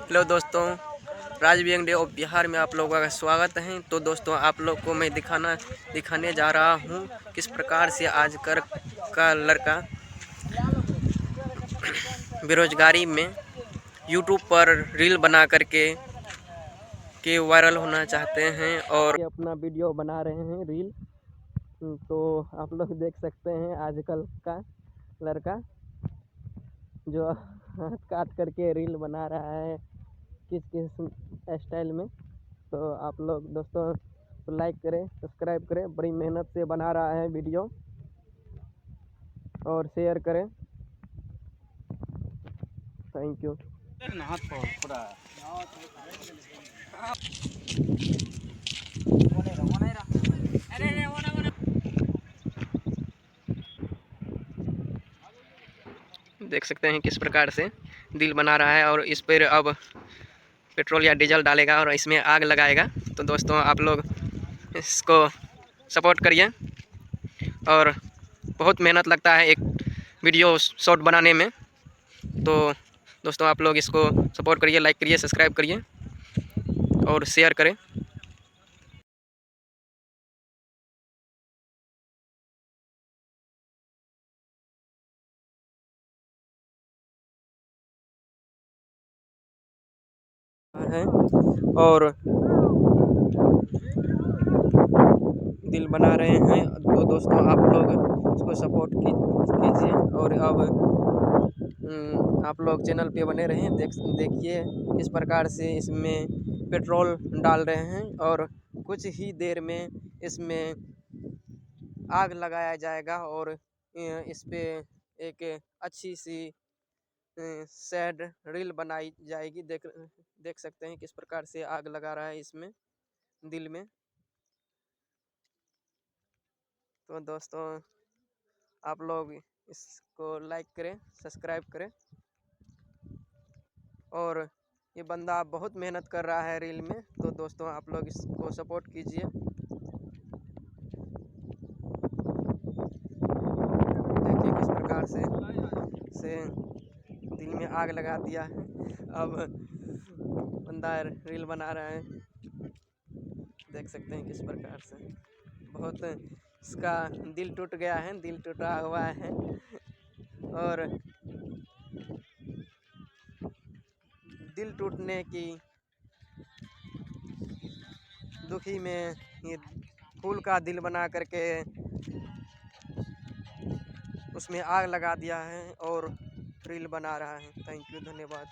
Hello दोस्तों, राजबींग day of Bihar में आप लोगों का स्वागत है। तो दोस्तों, आप लोग को मैं दिखाने जा रहा हूँ किस प्रकार से आजकल का लड़का बेरोजगारी में यूट्यूब पर रील बना करके वायरल होना चाहते हैं और अपना वीडियो बना रहे हैं रील। तो आप लोग देख सकते हैं आजकल का लड़का जो हाथ काट करके रील बना रहा है किस किस स्टाइल में। तो आप लोग दोस्तों लाइक करें, सब्सक्राइब करें। बड़ी मेहनत से बना रहा है वीडियो और शेयर करें। Thank you. देख सकते हैं किस प्रकार से दिल बना रहा है और इस पर अब पेट्रोल या डीजल डालेगा और इसमें आग लगाएगा। तो दोस्तों, आप लोग इसको सपोर्ट करिए। और बहुत मेहनत लगता है एक वीडियो शॉर्ट बनाने में। तो दोस्तों, आप लोग इसको सपोर्ट करिए, लाइक करिए, सब्सक्राइब करिए और शेयर करें। है और दिल बना रहे हैं। तो दोस्तों, आप लोग इसको सपोर्ट कीजिए और अब आप लोग चैनल पे बने रहें। देखिए किस प्रकार से इसमें पेट्रोल डाल रहे हैं और कुछ ही देर में इसमें आग लगाया जाएगा और इस पे एक अच्छी सी सैड रील बनाई जाएगी। देख सकते हैं किस प्रकार से आग लगा रहा है इसमें दिल में। तो दोस्तों, आप लोग इसको लाइक करें, सब्सक्राइब करें। और ये बंदा बहुत मेहनत कर रहा है रील में। तो दोस्तों, आप लोग इसको सपोर्ट कीजिए। देखिए किस प्रकार से दिल में आग लगा दिया है। अब बंदा रील बना रहा है। देख सकते हैं किस प्रकार से बहुत इसका दिल टूट गया है, दिल टूटा हुआ है। और दिल टूटने की दुखी में ये फूल का दिल बना करके उसमें आग लगा दिया है और रील बना रहा है। थैंक यू, धन्यवाद।